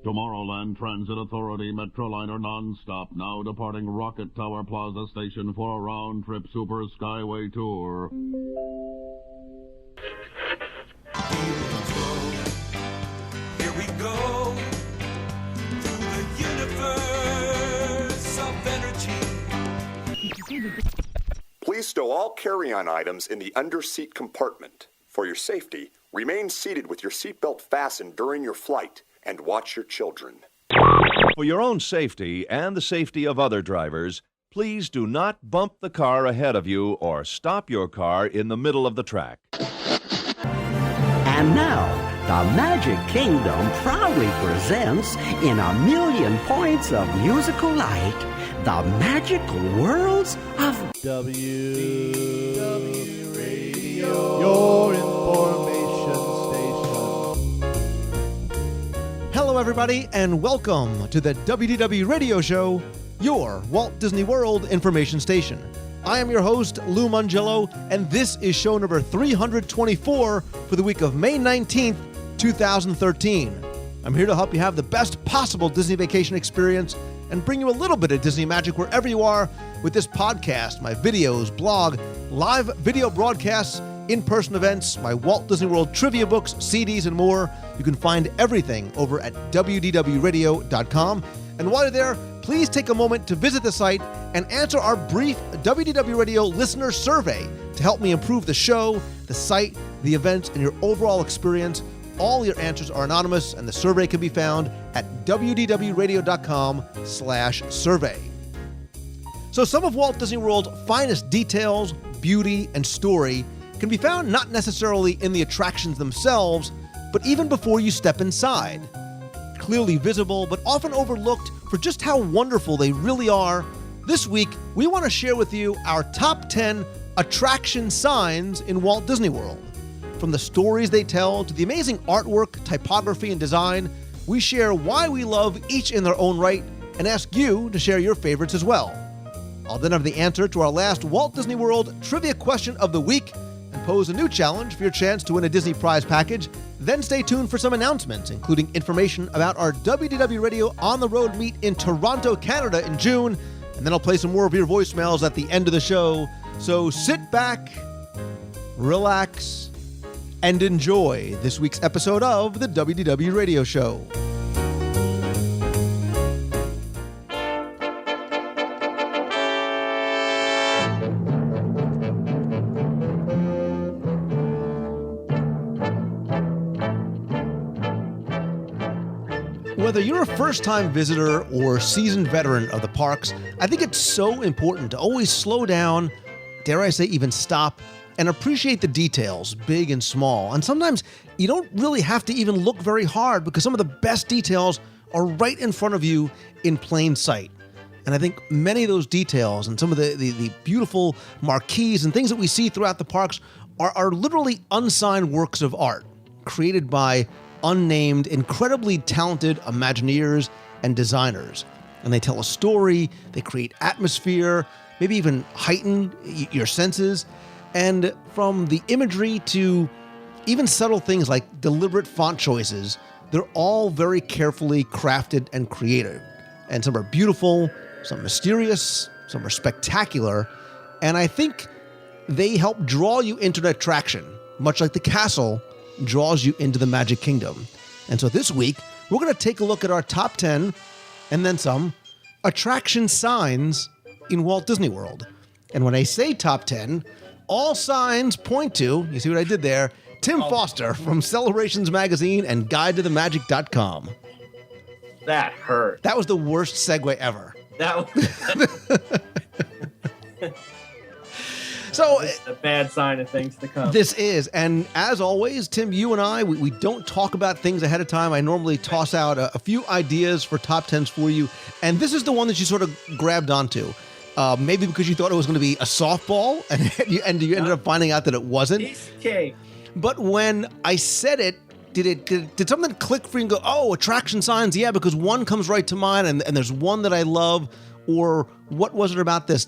Tomorrowland Transit Authority Metroliner nonstop, now departing Rocket Tower Plaza Station for a round-trip Super Skyway tour. Here we go through the universe of energy. Please stow all carry-on items in the under-seat compartment. For your safety, remain seated with your seatbelt fastened during your flight and watch your children. For your own safety and the safety of other drivers, please do not bump the car ahead of you or stop your car in the middle of the track. And now, the Magic Kingdom proudly presents, in a million points of musical light, the magical worlds of WDW Radio, your information station. Hello, everybody, and welcome to the WDW Radio Show, your Walt Disney World information station. I am your host, Lou Mangello, and this is show number 324 for the week of May 19th, 2013. I'm here to help you have the best possible Disney vacation experience and bring you a little bit of Disney magic wherever you are with this podcast, my videos, blog, live video broadcasts, in-person events, my Walt Disney World trivia books, CDs, and more. You can find everything over at WDWRadio.com. And while you're there, please take a moment to visit the site and answer our brief WDW Radio listener survey to help me improve the show, the site, the events, and your overall experience. All your answers are anonymous, and the survey can be found at WDWRadio.com/survey. So some of Walt Disney World's finest details, beauty, and story can be found not necessarily in the attractions themselves, but even before you step inside. Clearly visible, but often overlooked for just how wonderful they really are, this week we want to share with you our top 10 attraction signs in Walt Disney World. From the stories they tell to the amazing artwork, typography, and design, we share why we love each in their own right and ask you to share your favorites as well. I'll then have the answer to our last Walt Disney World trivia question of the week and pose a new challenge for your chance to win a Disney prize package. Then stay tuned for some announcements, including information about our WDW Radio On the Road meet in Toronto, Canada in June. And then I'll play some more of your voicemails at the end of the show. So sit back, relax, and enjoy this week's episode of the WDW Radio Show. Whether you're a first-time visitor or seasoned veteran of the parks, I think it's so important to always slow down, dare I say even stop, and appreciate the details, big and small. And sometimes you don't really have to even look very hard because some of the best details are right in front of you in plain sight. And I think many of those details and some of the beautiful marquees and things that we see throughout the parks are literally unsigned works of art created by unnamed, incredibly talented Imagineers and designers. And they tell a story, they create atmosphere, maybe even heighten your senses. And from the imagery to even subtle things like deliberate font choices, they're all very carefully crafted and created. And some are beautiful, some mysterious, some are spectacular. And I think they help draw you into an attraction, much like the castle draws you into the Magic Kingdom. And so this week, we're going to take a look at our top 10, and then some, attraction signs in Walt Disney World. And when I say top 10, all signs point to, you see what I did there, Tim Foster from Celebrations Magazine and GuideToTheMagic.com. That hurt. That was the worst segue ever. That was... So it's a bad sign of things to come. This is, and as always, Tim, you and I, we don't talk about things ahead of time. I normally toss out a few ideas for top 10s for you, and this is the one that you sort of grabbed onto. Maybe because you thought it was going to be a softball, and you ended up finding out that it wasn't. Piece of cake. But when I said it, did something click for you and go, oh, attraction signs? Yeah, because one comes right to mind, and there's one that I love. Or what was it about this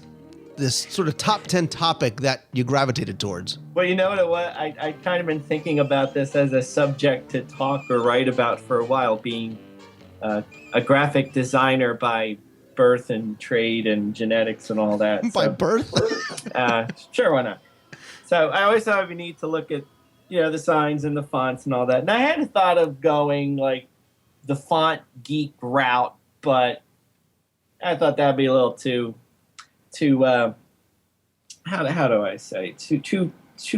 sort of top 10 topic that you gravitated towards? Well, you know what it was? I kind of been thinking about this as a subject to talk or write about for a while, being a graphic designer by birth and trade and genetics and all that. By birth? Sure, why not? So I always thought it'd be neat to look at, the signs and the fonts and all that. And I hadn't thought of going like the font geek route, but I thought that'd be a little too how do I say, too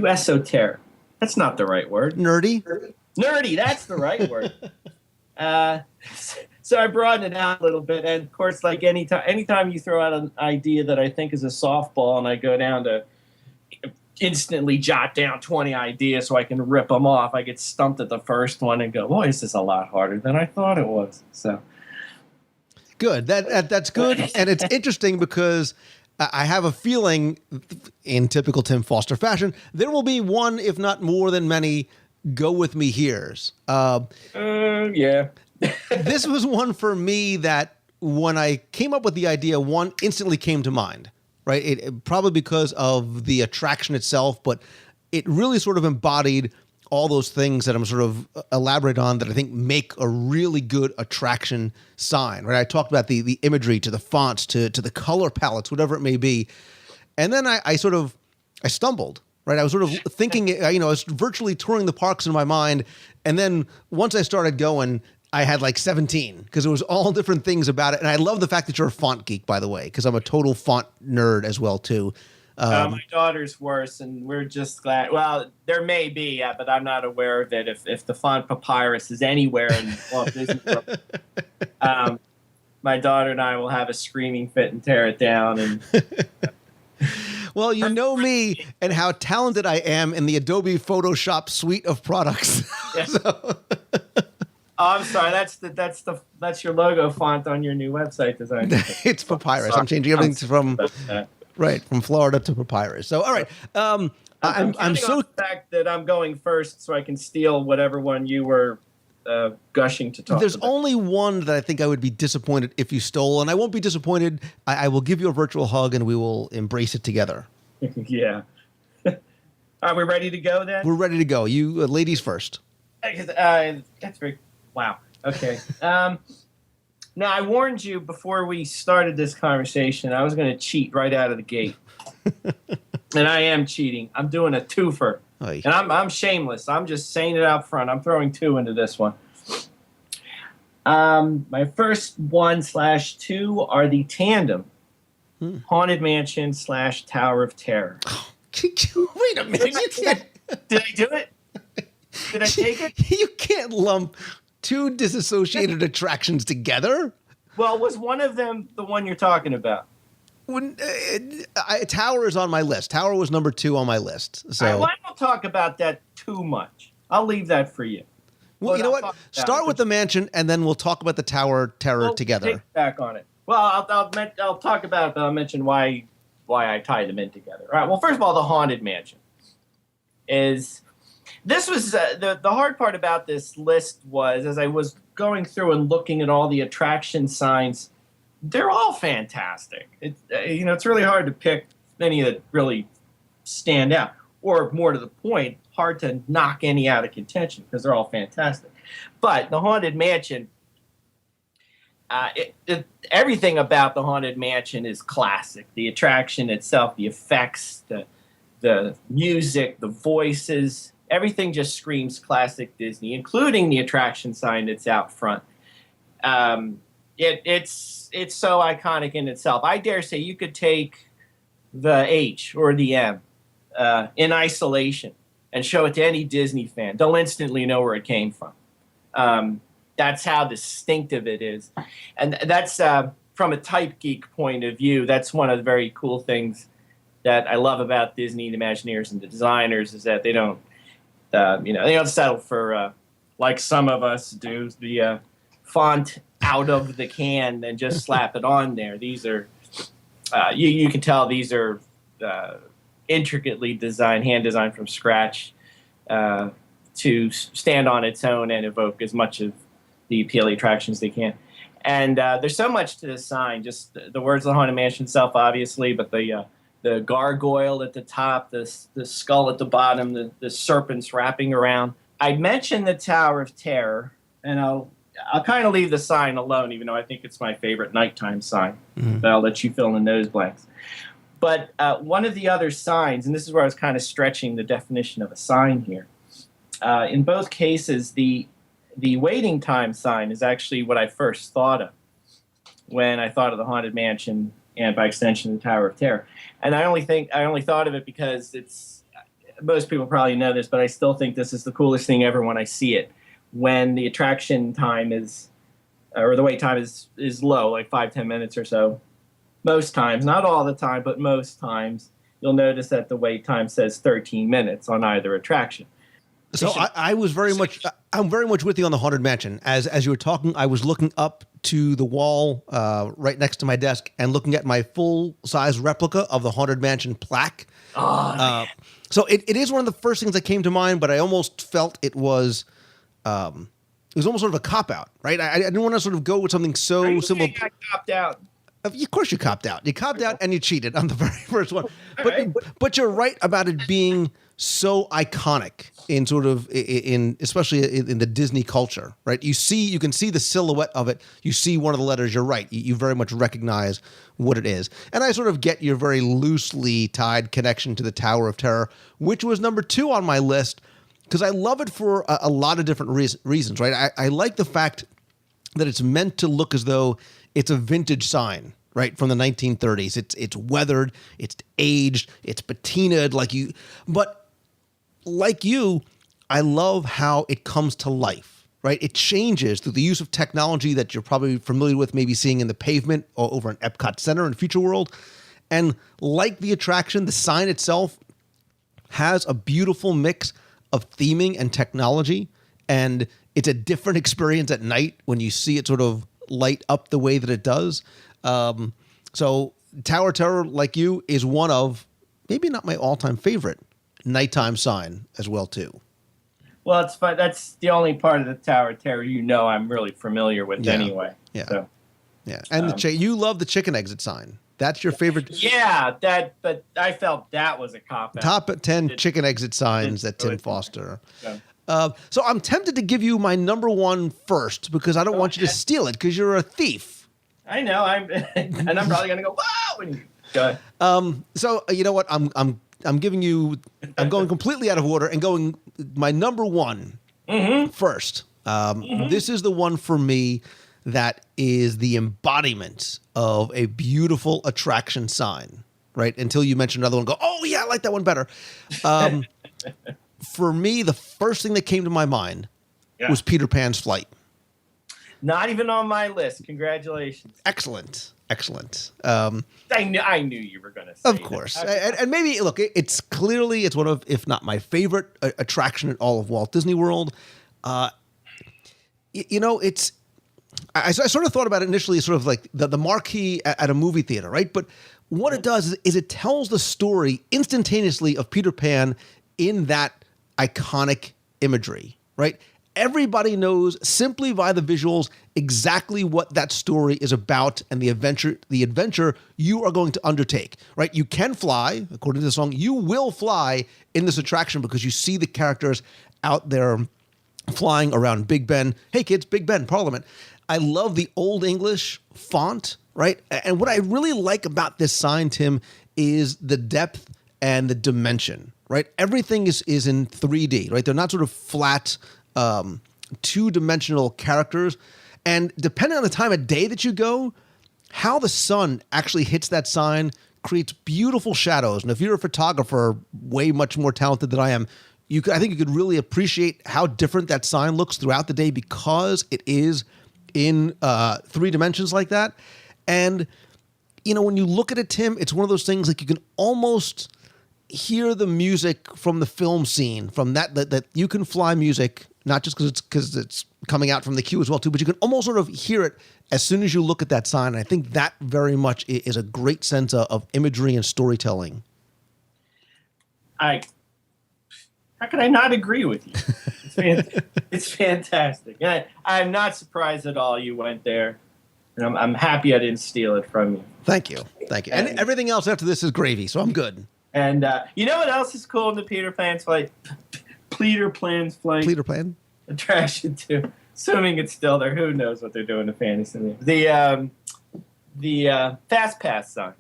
esoteric. That's not the right word. Nerdy? Nerdy, that's the right word. So I broadened it out a little bit, and of course, like anytime you throw out an idea that I think is a softball, and I go down to instantly jot down 20 ideas so I can rip them off, I get stumped at the first one and go, boy, this is a lot harder than I thought it was. So good. That's good, and it's interesting because I have a feeling, in typical Tim Foster fashion, there will be one, if not more than many, go with me here's. Yeah. This was one for me that when I came up with the idea, one instantly came to mind, right? It probably because of the attraction itself, but it really sort of embodied all those things that I'm sort of elaborate on that I think make a really good attraction sign, right? I talked about the imagery to the fonts, to the color palettes, whatever it may be. And then I stumbled, right? I was sort of thinking, I was virtually touring the parks in my mind. And then once I started going, I had like 17 because it was all different things about it. And I love the fact that you're a font geek, by the way, because I'm a total font nerd as well, too. My daughter's worse, and we're just glad. Well, there may be, but I'm not aware of it. If the font Papyrus is anywhere in Walt Disney World, my daughter and I will have a screaming fit and tear it down. And well, you know me and how talented I am in the Adobe Photoshop suite of products. Yeah. So. Oh, I'm sorry. That's your logo font on your new website design. It's Papyrus. I'm changing everything from. Right, from Florida to Papyrus. So, all right. I'm so the fact that I'm going first, so I can steal whatever one you were gushing to talk. There's about. only one that I think I would be disappointed if you stole, and I won't be disappointed. I will give you a virtual hug, and we will embrace it together. Yeah. Are we ready to go then? We're ready to go. You ladies first. That's very wow. Okay. Now, I warned you before we started this conversation, I was going to cheat right out of the gate. And I am cheating. I'm doing a twofer. Oy. And I'm shameless. I'm just saying it out front. I'm throwing two into this one. My first 1/2 are the tandem Haunted Mansion / Tower of Terror. Wait a minute. You can't. Did I do it? Did I take it? You can't lump two disassociated attractions together. Well, was one of them the one you're talking about? Tower is on my list. Tower was number 2 on my list. So All right, well, I don't talk about that too much. I'll leave that for you. Well, But you know I'll what? talk about Start it. with the mansion, and then we'll talk about the Tower Terror together. Take back on it. Well, I'll talk about it, but I'll mention why I tie them in together. All right. Well, first of all, the Haunted Mansion is. This was the hard part about this list was as I was going through and looking at all the attraction signs, they're all fantastic. It's really hard to pick any that really stand out, or more to the point, hard to knock any out of contention because they're all fantastic. But the Haunted Mansion, everything about the Haunted Mansion is classic. The attraction itself, the effects, the music, the voices. Everything just screams classic Disney, including the attraction sign that's out front. It's so iconic in itself. I dare say you could take the H or the M in isolation and show it to any Disney fan. They'll instantly know where it came from. That's how distinctive it is. And that's from a type geek point of view, that's one of the very cool things that I love about Disney, the Imagineers, and the designers is that they don't they don't settle for, like some of us do, the font out of the can and just slap it on there. These are, you can tell these are intricately designed, hand designed from scratch to stand on its own and evoke as much of the appeal of the attractions they can. And there's so much to this sign, just the words of the Haunted Mansion itself, obviously, but the gargoyle at the top, the skull at the bottom, the serpents wrapping around. I mentioned the Tower of Terror, and I'll kind of leave the sign alone, even though I think it's my favorite nighttime sign. But I'll let you fill in those blanks. But one of the other signs, and this is where I was kind of stretching the definition of a sign here. In both cases, the waiting time sign is actually what I first thought of when I thought of the Haunted Mansion and, by extension, the Tower of Terror. And I only thought of it because most people probably know this, but I still think this is the coolest thing ever when I see it. When the attraction time or the wait time is low, like 5-10 minutes or so. Most times, not all the time, but most times, you'll notice that the wait time says 13 minutes on either attraction. So I'm very much with you on the Haunted Mansion. As you were talking, I was looking up to the wall right next to my desk and looking at my full-size replica of the Haunted Mansion plaque. So it is one of the first things that came to mind, but I almost felt it was almost sort of a cop-out, right? I didn't want to sort of go with something so simple. I copped out. Of course you copped out. You copped out and you cheated on the very first one. But you're right about it being so iconic in sort of especially in the Disney culture, right? You can see the silhouette of it. You see one of the letters. You're right. You very much recognize what it is. And I sort of get your very loosely tied connection to the Tower of Terror, which was number 2 on my list because I love it for a lot of different reasons, right? I like the fact that it's meant to look as though it's a vintage sign, right, from the 1930s. It's weathered, it's aged, it's patinaed but like you, I love how it comes to life, right? It changes through the use of technology that you're probably familiar with, maybe seeing in the pavement or over in Epcot Center in Future World. And like the attraction, the sign itself has a beautiful mix of theming and technology, and it's a different experience at night when you see it sort of light up the way that it does. So Tower Terror, like you, is one of, maybe not my all-time favorite, nighttime sign as well, too. Well, it's fun. That's the only part of the Tower of Terror I'm really familiar with anyway. Yeah. So, yeah. And you love the chicken exit sign. That's your favorite. Yeah, but I felt that was a cop-out. Top 10 chicken exit signs that Tim Foster. So I'm tempted to give you my number 1 first because I don't want you to steal it because you're a thief. I know. And I'm probably gonna go wow when you go. So you know what? I'm going completely out of order and going my number 1 first. This is the one for me that is the embodiment of a beautiful attraction sign, right? Until you mention another one, go, oh yeah, I like that one better. For me, the first thing that came to my mind was Peter Pan's Flight. Not even on my list. Congratulations. Excellent. I knew you were going to say of course. And maybe, look, it's one of, if not my favorite attraction in all of Walt Disney World. I sort of thought about it initially as sort of like the marquee at a movie theater, right? But what it does is it tells the story instantaneously of Peter Pan in that iconic imagery, right? Everybody knows simply by the visuals exactly what that story is about and the adventure you are going to undertake, right? You can fly, according to the song, you will fly in this attraction because you see the characters out there flying around Big Ben. Hey kids, Big Ben, Parliament. I love the Old English font, right? And what I really like about this sign, Tim, is the depth and the dimension, right? Everything is in 3D, right? They're not sort of flat, two-dimensional characters. And depending on the time of day that you go, how the sun actually hits that sign creates beautiful shadows. And if you're a photographer, way much more talented than I am, I think you could really appreciate how different that sign looks throughout the day because it is in 3 dimensions like that. And, when you look at it, Tim, it's one of those things like you can almost hear the music from the film scene, from that You Can Fly music, not just because it's coming out from the queue as well, too, but you can almost sort of hear it as soon as you look at that sign. And I think that very much is a great sense of imagery and storytelling. How can I not agree with you? It's fantastic. And I'm not surprised at all you went there. And I'm happy I didn't steal it from you. Thank you. And everything else after this is gravy, so I'm good. And you know what else is cool in the Peter Pan's Flight? Peter Pan's Flight. Peter Pan? Attraction too. Assuming it's still there, who knows what they're doing to Fantasyland? The Fast Pass sign.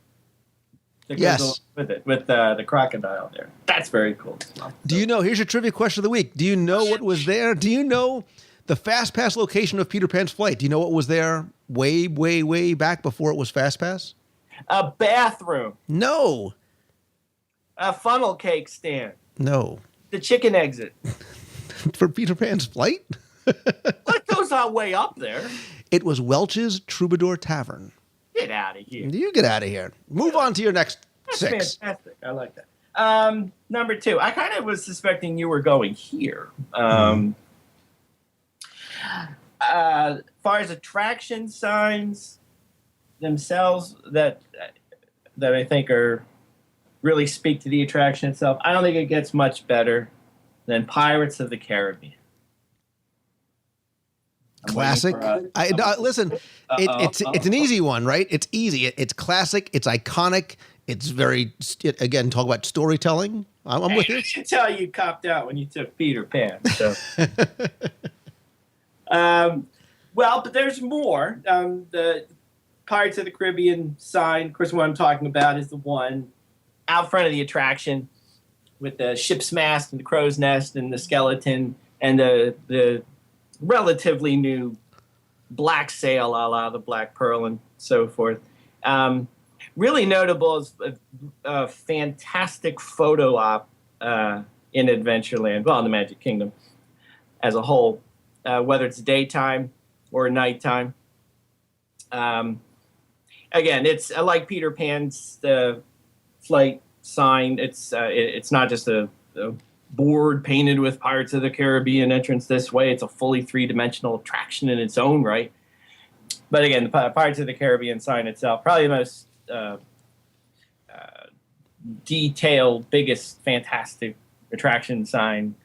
That goes along with it, with the crocodile there. That's very cool. Do you know? Here's your trivia question of the week. Do you know what was there? Do you know the Fast Pass location of Peter Pan's flight? Do you know what was there way, way, way back before it was Fast Pass? A bathroom. No. A funnel cake stand. No. The chicken exit. For Peter Pan's flight? What goes our way up there? It was Welch's Troubadour Tavern. Get out of here. You get out of here. Move on to your next That's 6. fantastic. I like that. Number 2. I kind of was suspecting you were going here. Far as attraction signs themselves that I think are really speak to the attraction itself, I don't think it gets much better than Pirates of the Caribbean. Classic. Listen, it's an easy one, right? It's easy. It's classic. It's iconic. It's very, again, talk about storytelling. I'm with you. I can tell you copped out when you took Peter Pan. So. Well, but there's more. The Pirates of the Caribbean sign, of course, what I'm talking about is the one out front of the attraction with the ship's mast and the crow's nest and the skeleton and the relatively new black sail a la the Black Pearl and so forth. Really notable is a fantastic photo op in Adventureland, well, in the Magic Kingdom as a whole, whether it's daytime or nighttime. Again, it's like Peter Pan's flight sign. It's not just a board painted with Pirates of the Caribbean entrance this way. It's a fully 3-dimensional attraction in its own right. But again, the Pirates of the Caribbean sign itself, probably the most detailed, biggest, fantastic attraction sign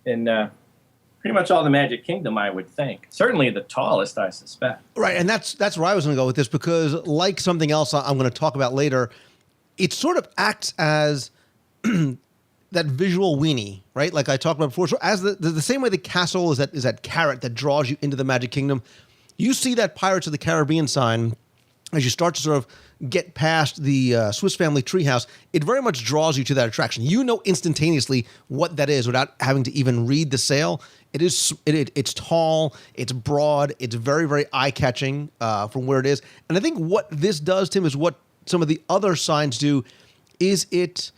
in pretty much all the Magic Kingdom, I would think. Certainly the tallest, I suspect. Right, and that's where I was going to go with this, because like something else I'm going to talk about later, it sort of acts as that visual weenie, right? Like I talked about before. So as the same way the castle is that carrot that draws you into the Magic Kingdom, you see that Pirates of the Caribbean sign as you start to sort of get past the Swiss Family Treehouse. It very much draws you to that attraction. You know instantaneously what that is without having to even read the sail. It's tall, it's broad, it's very, very eye-catching from where it is. And I think what this does, Tim, is what some of the other signs do, is it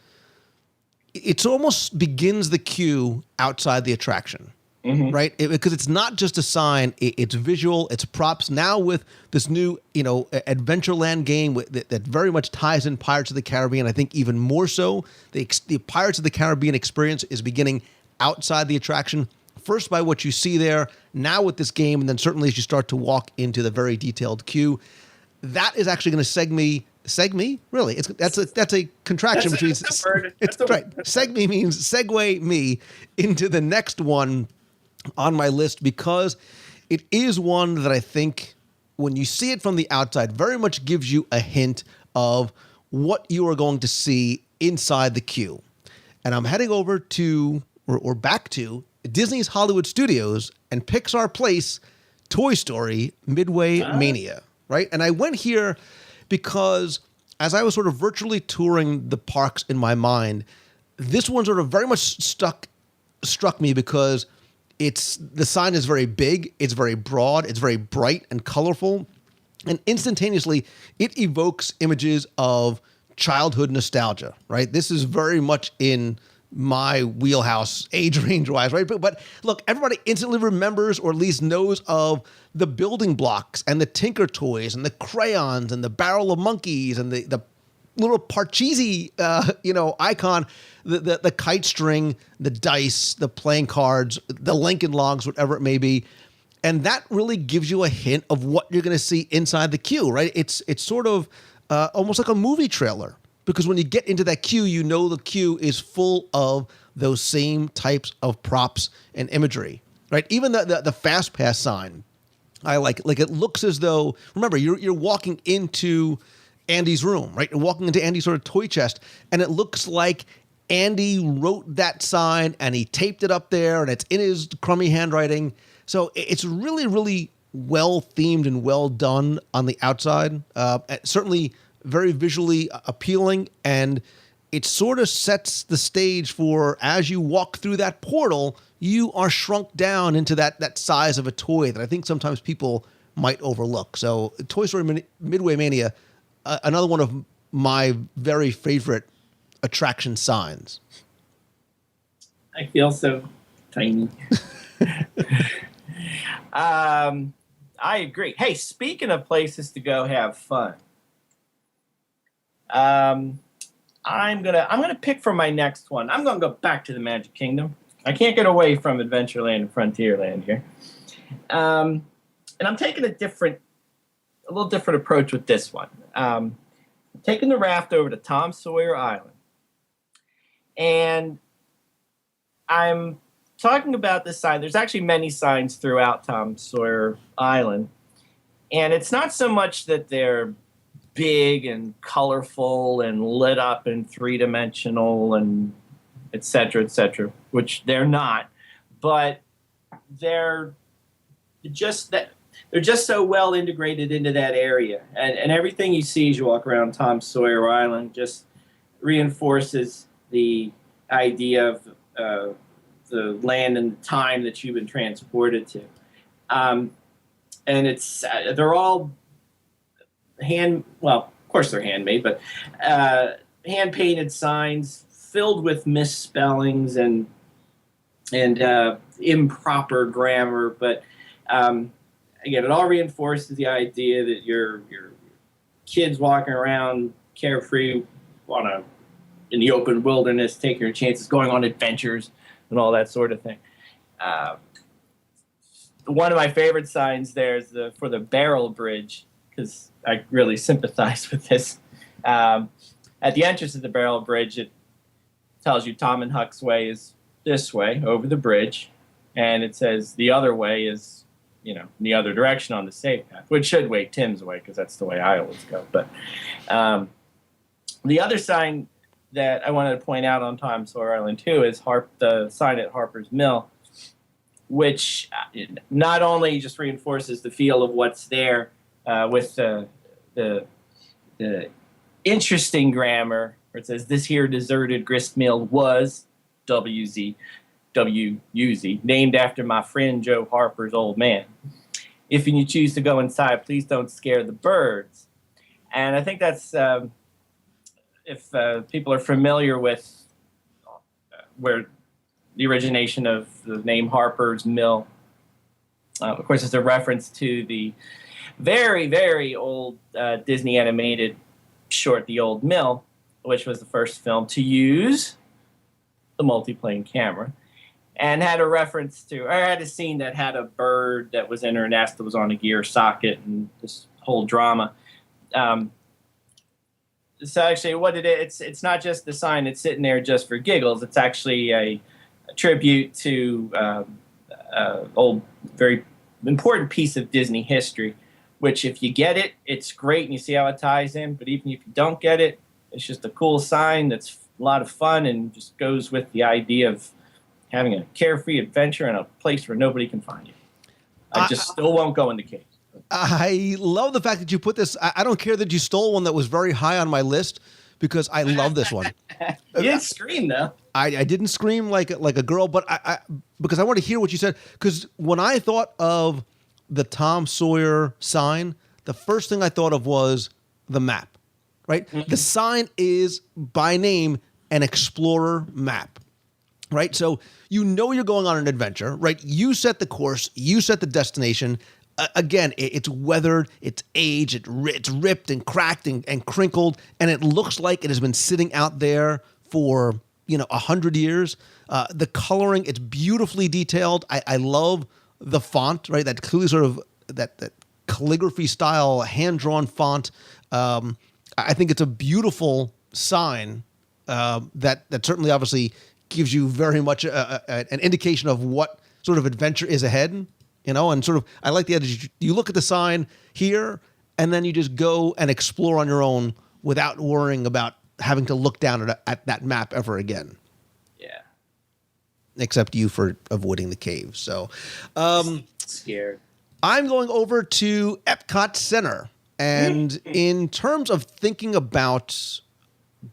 almost begins the queue outside the attraction, right? Because it's not just a sign; it's visual, it's props. Now with this new, Adventureland game that very much ties in Pirates of the Caribbean, I think even more so, the Pirates of the Caribbean experience is beginning outside the attraction. First by what you see there, now with this game, and then certainly as you start to walk into the very detailed queue, that is actually going to seg me, really. That's a contraction between. That's right. Seg me means segue me into the next one on my list, because it is one that I think when you see it from the outside very much gives you a hint of what you are going to see inside the queue. And I'm heading over to or back to Disney's Hollywood Studios and Pixar Place, Toy Story Midway Mania, right? And I went here because as I was sort of virtually touring the parks in my mind, this one sort of very much struck me because the sign is very big, it's very broad, it's very bright and colorful, and instantaneously it evokes images of childhood nostalgia, right? This is very much in my wheelhouse age range wise, right? But look, everybody instantly remembers or at least knows of the building blocks and the Tinker Toys and the crayons and the barrel of monkeys and the little Parcheesi, icon, the kite string, the dice, the playing cards, the Lincoln Logs, whatever it may be. And that really gives you a hint of what you're going to see inside the queue, right? It's sort of almost like a movie trailer. Because when you get into that queue, you know the queue is full of those same types of props and imagery, right? Even the Fast Pass sign, I like it looks as though, remember, you're walking into Andy's room, right? You're walking into Andy's sort of toy chest, and it looks like Andy wrote that sign and he taped it up there and it's in his crummy handwriting. So it's really, really well themed and well done on the outside. Certainly very visually appealing, and it sort of sets the stage for, as you walk through that portal, you are shrunk down into that size of a toy that I think sometimes people might overlook. So Toy Story Midway Mania, another one of my very favorite attraction signs. I feel so tiny. I agree. Hey, speaking of places to go have fun, I'm gonna pick for my next one. I'm gonna go back to the Magic Kingdom. I can't get away from Adventureland and Frontierland here, and I'm taking a little different approach with this one. I'm taking the raft over to Tom Sawyer Island, and I'm talking about this sign. There's actually many signs throughout Tom Sawyer Island, and it's not so much that they're big and colorful and lit up and three-dimensional and et cetera, which they're not, but they're just so well integrated into that area, and everything you see as you walk around Tom Sawyer Island just reinforces the idea of the land and the time that you've been transported to, and they're all of course they're handmade, but hand painted signs filled with misspellings and improper grammar, but again, it all reinforces the idea that your kids walking around carefree in the open wilderness, taking your chances, going on adventures, and all that sort of thing. One of my favorite signs there is for the Barrel Bridge, because I really sympathize with this. At the entrance of the Barrel Bridge, it tells you Tom and Huck's way is this way, over the bridge, and it says the other way is, in the other direction on the safe path, which should way Tim's way, because that's the way I always go. But the other sign that I wanted to point out on Tom Sawyer Island too is the sign at Harper's Mill, which not only just reinforces the feel of what's there with the interesting grammar, where it says this here deserted grist mill was WUZ, named after my friend Joe Harper's old man. If you choose to go inside, please don't scare the birds. And I think that's, if people are familiar with where the origination of the name Harper's Mill, of course, it's a reference to the very, very old Disney animated short, The Old Mill, which was the first film to use the multiplane camera, and had a scene that had a bird that was in her nest that was on a gear socket, and this whole drama. So actually, it's not just the sign that's sitting there just for giggles. It's actually a tribute to old, very important piece of Disney history, which if you get it, it's great and you see how it ties in. But even if you don't get it, it's just a cool sign that's a lot of fun and just goes with the idea of having a carefree adventure in a place where nobody can find you. I just still won't go in the cave. I love the fact that you put this. I don't care that you stole one that was very high on my list, because I love this one. You didn't scream, though. I didn't scream like a girl, but because I want to hear what you said. Because when I thought of the Tom Sawyer sign, the first thing I thought of was the map, right? Mm-hmm. The sign is, by name, an explorer map, right? So you're going on an adventure, right? You set the course, you set the destination. Again, it's weathered, it's aged, it's ripped and cracked and crinkled, and it looks like it has been sitting out there for 100 years. The coloring, it's beautifully detailed. I love the font, right? That clearly sort of that calligraphy style, hand-drawn font. I think it's a beautiful sign that certainly obviously gives you very much an indication of what sort of adventure is ahead. And sort of, I like the idea. You look at the sign here, and then you just go and explore on your own without worrying about having to look down at that map ever again. Yeah. Except you for avoiding the cave. So, scared. I'm going over to Epcot Center. And in terms of thinking about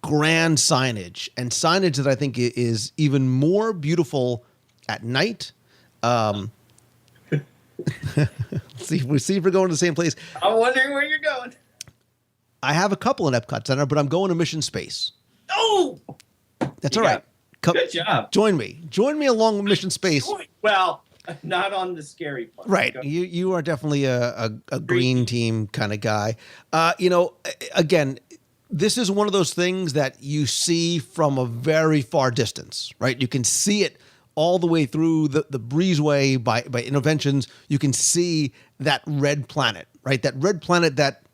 grand signage and signage that I think is even more beautiful at night, see if we're going to the same place. I'm wondering where you're going. I have a couple in Epcot Center, but I'm going to Mission Space. Oh, That's all right. Good job. Join me along with Mission Space. Well, not on the scary part. Right. You are definitely a green team kind of guy. Again, this is one of those things that you see from a very far distance, right? You can see it all the way through the breezeway by Interventions. You can see that red planet, right? That red planet that,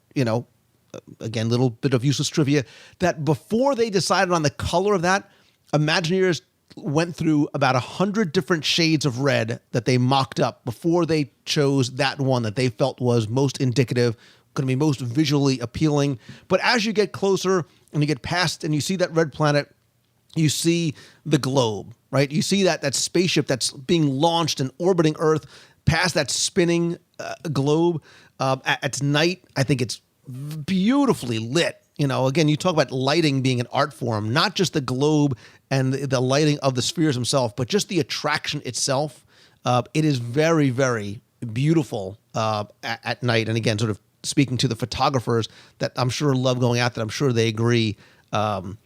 again, little bit of useless trivia, that before they decided on the color of that, Imagineers went through about 100 different shades of red that they mocked up before they chose that one that they felt was most indicative, going to be most visually appealing. But as you get closer and you get past and you see that red planet, you see the globe, right? You see that spaceship that's being launched and orbiting Earth past that spinning globe. At night, I think it's beautifully lit. Again, you talk about lighting being an art form, not just the globe and the lighting of the spheres themselves, but just the attraction itself. It is very, very beautiful at night. And again, sort of speaking to the photographers that I'm sure love going out there, I'm sure they agree. The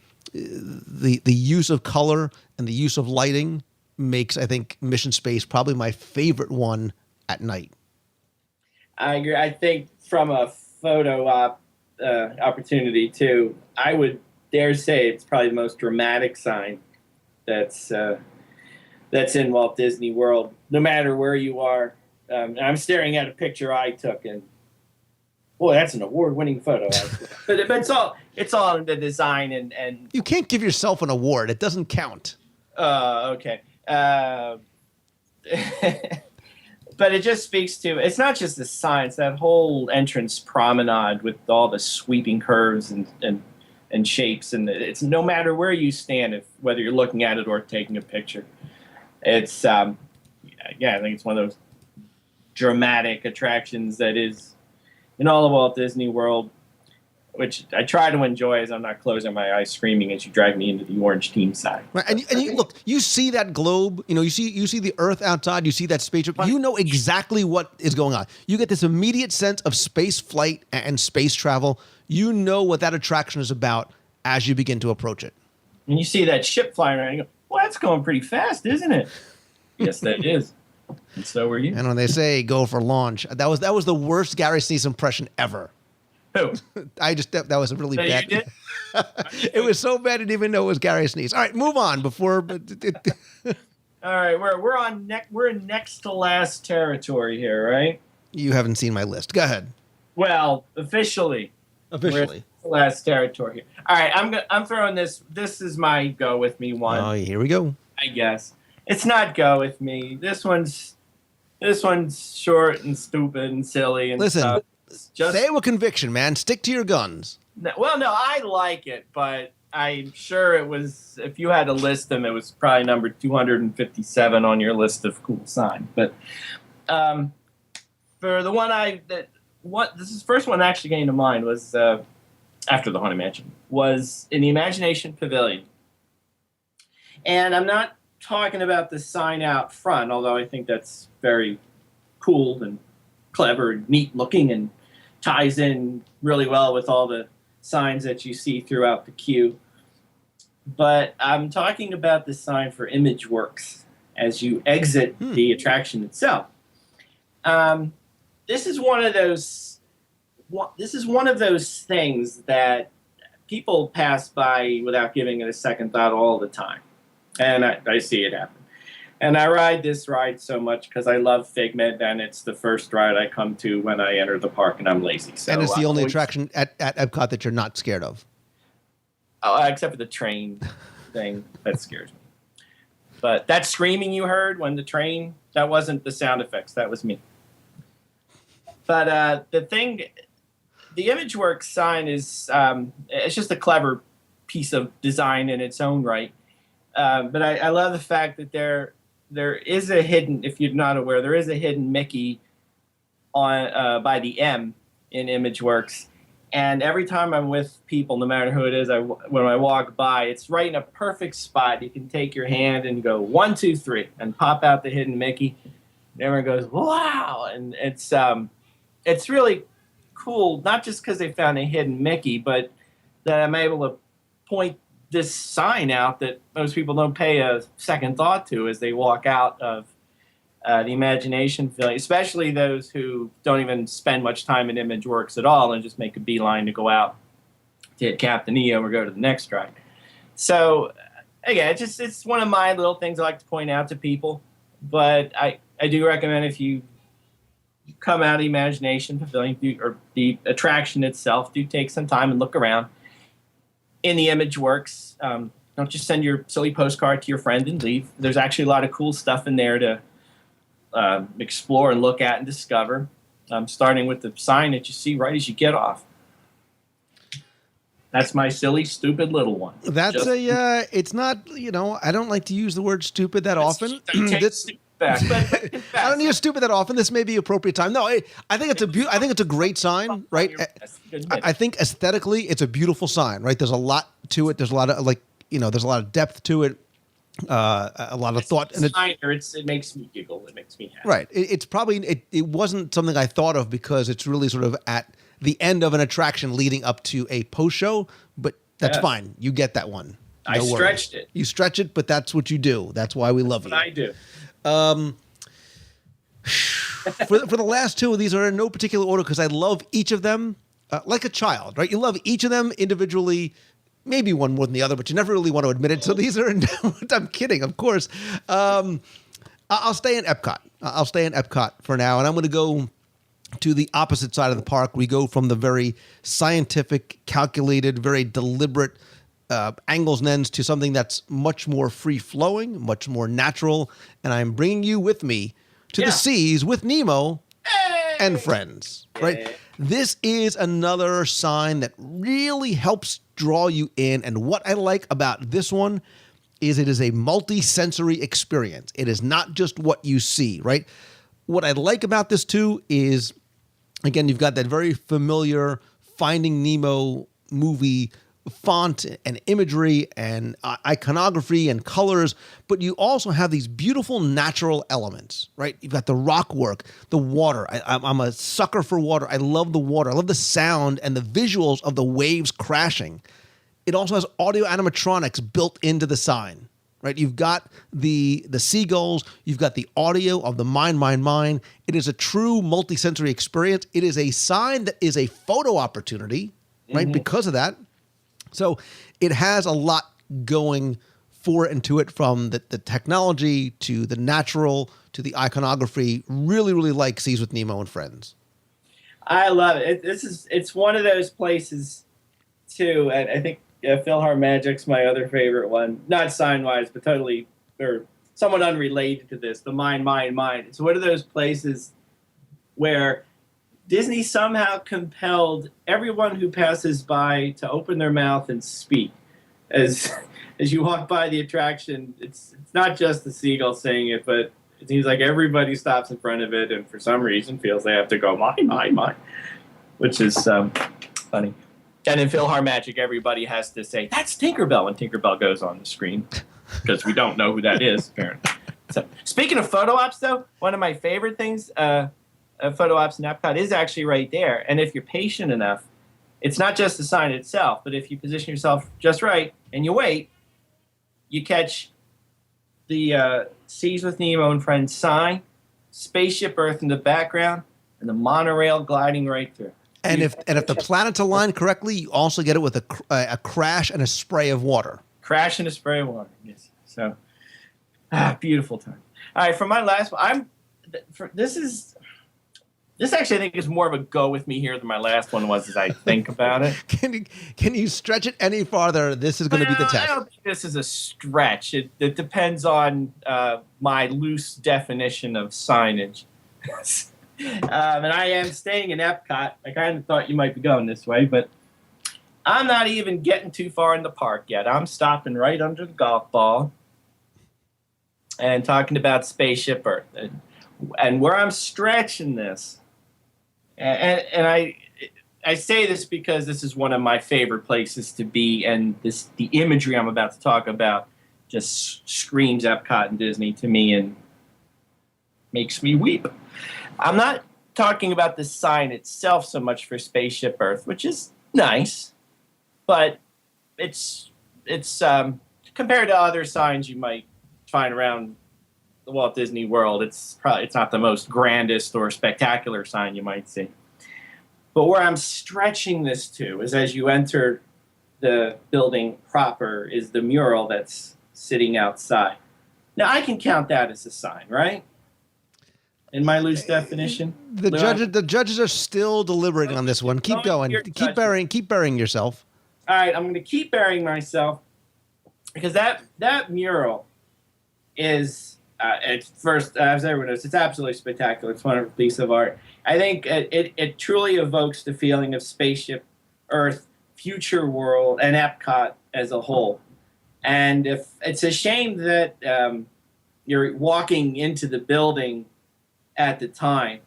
use of color and the use of lighting makes, I think, Mission Space probably my favorite one at night. I agree. I think from a photo opportunity too, I would dare say it's probably the most dramatic sign that's in Walt Disney World. No matter where you are, I'm staring at a picture I took, and boy, that's an award-winning photo. but it's all in the design and you can't give yourself an award; it doesn't count. Okay. But it just speaks to, it's not just the signs, that whole entrance promenade with all the sweeping curves and shapes. And it's no matter where you stand, whether you're looking at it or taking a picture. It's, I think it's one of those dramatic attractions that is in all of Walt Disney World, which I try to enjoy as I'm not closing my eyes screaming as you drag me into the orange team side. Right. And you look, you see that globe, you see the Earth outside, you see that spaceship, you know exactly what is going on. You get this immediate sense of space flight and space travel. You know what that attraction is about as you begin to approach it. And you see that ship flying around, and you go, well, that's going pretty fast, isn't it? Yes, that is. And so were you. And when they say go for launch, that was the worst Gary Sinise impression ever. Who? That was a really bad. You did? It was so bad I didn't even know it was Gary Sinise. All right, move on before. All right, we're in next to last territory here, right? You haven't seen my list. Go ahead. Well, officially. We're in last territory here. All right, I'm throwing this. This is my go with me one. Oh, here we go. I guess it's not go with me. This one's short and stupid and silly and listen. stuff. Just say it with conviction, man. Stick to your guns. Well, no, I like it, but I'm sure it was, if you had to list them, it was probably number 257 on your list of cool signs. But for the one this is the first one actually came to mind was after the Haunted Mansion, was in the Imagination Pavilion. And I'm not talking about the sign out front, although I think that's very cool and clever and neat looking and ties in really well with all the signs that you see throughout the queue. But I'm talking about the sign for ImageWorks as you exit the attraction itself. This is one of those things that people pass by without giving it a second thought all the time. And I see it happen. And I ride this ride so much because I love Figment, and it's the first ride I come to when I enter the park, and I'm lazy. So and it's the only attraction at Epcot that you're not scared of. Oh, except for the train thing. That scares me. But that screaming you heard when the train, that wasn't the sound effects. That was me. But the ImageWorks sign is, it's just a clever piece of design in its own right. But I love the fact that there is a hidden, if you're not aware, there is a hidden Mickey on by the M in ImageWorks. And every time I'm with people, no matter who it is, when I walk by, it's right in a perfect spot. You can take your hand and go 1, 2, 3, and pop out the hidden Mickey. And everyone goes, "Wow!" And it's really cool, not just because they found a hidden Mickey, but that I'm able to point this sign out that most people don't pay a second thought to as they walk out of the Imagination Pavilion, especially those who don't even spend much time in ImageWorks at all and just make a beeline to go out to hit Captain EO or go to the next ride. So, again, it's one of my little things I like to point out to people. But I do recommend if you come out of the Imagination Pavilion or the attraction itself, do take some time and look around in the ImageWorks. Don't just send your silly postcard to your friend and leave. There's actually a lot of cool stuff in there to explore and look at and discover, starting with the sign that you see right as you get off. That's my silly, stupid little one. That's it's not, I don't like to use the word stupid that often. I don't use stupid that often. This may be appropriate time. No, I think it's a great sign, right? I think aesthetically it's a beautiful sign, right? There's a lot to it. There's a lot of there's a lot of depth to it. A lot of thought, and it makes me giggle. It makes me happy. Right. It wasn't something I thought of because it's really sort of at the end of an attraction leading up to a post show. But that's fine. You get that one. I stretched it. You stretch it, but that's what you do. That's why we love you. I do. For the last two of these are in no particular order because I love each of them like a child. Right. You love each of them individually. Maybe one more than the other, but you never really want to admit it. So these are, I'm kidding, of course. I'll stay in Epcot. I'll stay in Epcot for now. And I'm going to go to the opposite side of the park. We go from the very scientific, calculated, very deliberate angles and ends to something that's much more free-flowing, much more natural. And I'm bringing you with me to the seas with Nemo and friends, right? This is another sign that really helps draw you in. And what I like about this one is it is a multi-sensory experience. It is not just what you see, right? What I like about this too is, again, you've got that very familiar Finding Nemo movie font and imagery and iconography and colors, but you also have these beautiful natural elements, right? You've got the rock work, the water. I'm a sucker for water. I love the water. I love the sound and the visuals of the waves crashing. It also has audio animatronics built into the sign, right? You've got the seagulls. You've got the audio of the mine. It is a true multisensory experience. It is a sign that is a photo opportunity, right? Because of that. So it has a lot going for it and to it, from the technology to the natural to the iconography. Really, really like Seas with Nemo and Friends. I love it. It's one of those places too, and I think PhilharMagic's my other favorite one. Not sign-wise, but totally or somewhat unrelated to this. The Mine. It's one of those places where Disney somehow compelled everyone who passes by to open their mouth and speak. As you walk by the attraction, it's not just the seagull saying it, but it seems like everybody stops in front of it and for some reason feels they have to go, mine, which is funny. And in PhilharMagic, everybody has to say, "That's Tinkerbell," when Tinkerbell goes on the screen, because we don't know who that is, apparently. So, speaking of photo ops, though, one of my favorite things, photo ops in Epcot is actually right there. And if you're patient enough, it's not just the sign itself, but if you position yourself just right and you wait, you catch the Seas with Nemo and Friends sign, Spaceship Earth in the background, and the monorail gliding right through. And if the planets align correctly, you also get it with a crash and a spray of water. Crash and a spray of water, yes. So, beautiful time. All right, for my last one, this actually I think is more of a go with me here than my last one was as I think about it. Can you stretch it any farther? This is going to be the test. I don't think this is a stretch. It depends on my loose definition of signage. And I am staying in Epcot. I kind of thought you might be going this way, but I'm not even getting too far in the park yet. I'm stopping right under the golf ball. and talking about Spaceship Earth, and where I'm stretching this, and I say this because this is one of my favorite places to be, and the imagery I'm about to talk about just screams Epcot and Disney to me and makes me weep. I'm not talking about the sign itself so much for Spaceship Earth, which is nice, but it's compared to other signs you might find around the Walt Disney World, it's not the most grandest or spectacular sign you might see. But where I'm stretching this to is as you enter the building proper is the mural that's sitting outside. Now I can count that as a sign, right? In my loose definition, The judges are still deliberating on this one. Keep going. Keep burying yourself. All right, I'm going to keep burying myself because that mural is at first, as everyone knows, it's absolutely spectacular. It's a wonderful piece of art. I think it truly evokes the feeling of Spaceship Earth, Future World, and Epcot as a whole. And if it's a shame that you're walking into the building at the time.